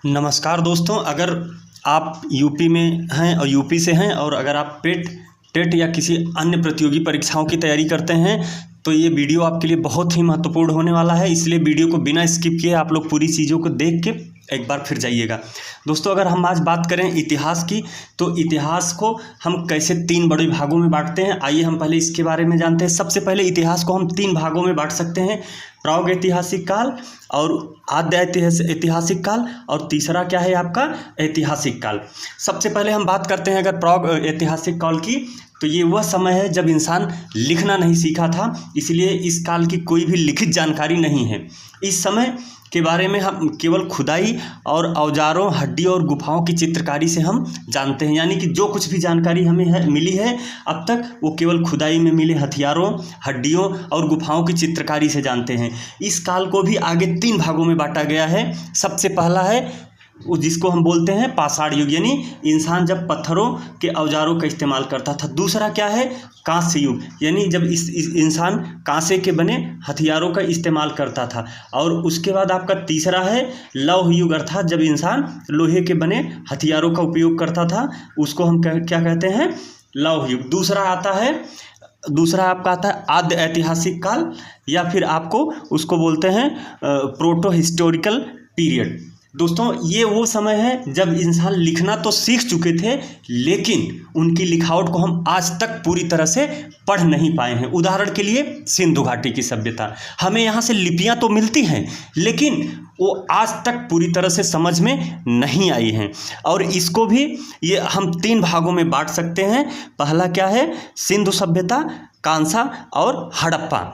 नमस्कार दोस्तों, अगर आप यूपी में हैं और यूपी से हैं और अगर आप टेट या किसी अन्य प्रतियोगी परीक्षाओं की तैयारी करते हैं तो ये वीडियो आपके लिए बहुत ही महत्वपूर्ण होने वाला है। इसलिए वीडियो को बिना स्किप किए आप लोग पूरी चीज़ों को देख के एक बार फिर जाइएगा। दोस्तों, अगर हम आज बात करें इतिहास की तो इतिहास को हम कैसे 3 बड़े भागों में बांटते हैं, आइए हम पहले इसके बारे में जानते हैं। सबसे पहले इतिहास को हम 3 भागों में बांट सकते हैं, प्रागैतिहासिक काल और आद्य ऐतिहासिक काल और तीसरा क्या है आपका ऐतिहासिक काल। सबसे पहले हम बात करते हैं अगर प्रागैतिहासिक काल की, तो ये वह समय है जब इंसान लिखना नहीं सीखा था, इसलिए इस काल की कोई भी लिखित जानकारी नहीं है। इस समय के बारे में हम केवल खुदाई और औजारों, हड्डियों और गुफाओं की चित्रकारी से हम जानते हैं, यानी कि जो कुछ भी जानकारी हमें मिली है अब तक वो केवल खुदाई में मिले हथियारों, हड्डियों और गुफाओं की चित्रकारी से जानते हैं। इस काल को भी आगे 3 भागों में बांटा गया है। सबसे पहला है जिसको हम बोलते हैं पाषाण युग, यानी इंसान जब पत्थरों के औजारों का इस्तेमाल करता था। दूसरा क्या है कांस्य युग, यानी जब इस इंसान कांसे के बने हथियारों का इस्तेमाल करता था। और उसके बाद आपका तीसरा है लौह युग, अर्थात जब इंसान लोहे के बने हथियारों का उपयोग करता था, उसको हम क्या कहते हैं लौह युग। दूसरा आपका आता है आद्य ऐतिहासिक काल, या फिर आपको उसको बोलते हैं प्रोटो हिस्टोरिकल पीरियड। दोस्तों, ये वो समय है जब इंसान लिखना तो सीख चुके थे, लेकिन उनकी लिखावट को हम आज तक पूरी तरह से पढ़ नहीं पाए हैं। उदाहरण के लिए सिंधु घाटी की सभ्यता, हमें यहाँ से लिपियाँ तो मिलती हैं लेकिन वो आज तक पूरी तरह से समझ में नहीं आई हैं। और इसको भी ये हम 3 भागों में बांट सकते हैं। पहला क्या है सिंधु सभ्यता, कांसा और हड़प्पा।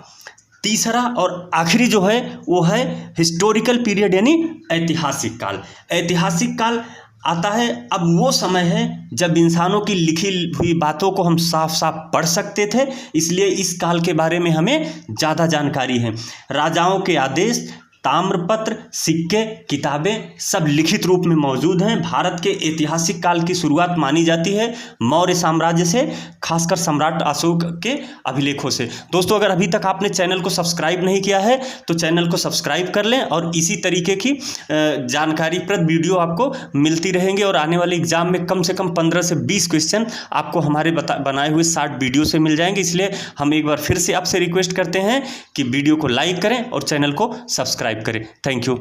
तीसरा और आखिरी जो है वो है हिस्टोरिकल पीरियड, यानी ऐतिहासिक काल। ऐतिहासिक काल आता है अब वो समय है जब इंसानों की लिखी हुई बातों को हम साफ साफ पढ़ सकते थे, इसलिए इस काल के बारे में हमें ज़्यादा जानकारी है। राजाओं के आदेश, ताम्रपत्र, सिक्के, किताबें सब लिखित रूप में मौजूद हैं। भारत के ऐतिहासिक काल की शुरुआत मानी जाती है मौर्य साम्राज्य से, खासकर सम्राट अशोक के अभिलेखों से। दोस्तों, अगर अभी तक आपने चैनल को सब्सक्राइब नहीं किया है तो चैनल को सब्सक्राइब कर लें और इसी तरीके की जानकारीप्रद वीडियो आपको मिलती रहेंगे। और आने वाले एग्जाम में कम से कम 15 से 20 क्वेश्चन आपको हमारे बनाए हुए 60 वीडियो से मिल जाएंगे। इसलिए हम एक बार फिर से आपसे रिक्वेस्ट करते हैं कि वीडियो को लाइक करें और चैनल को सब्सक्राइब करें। Thank you.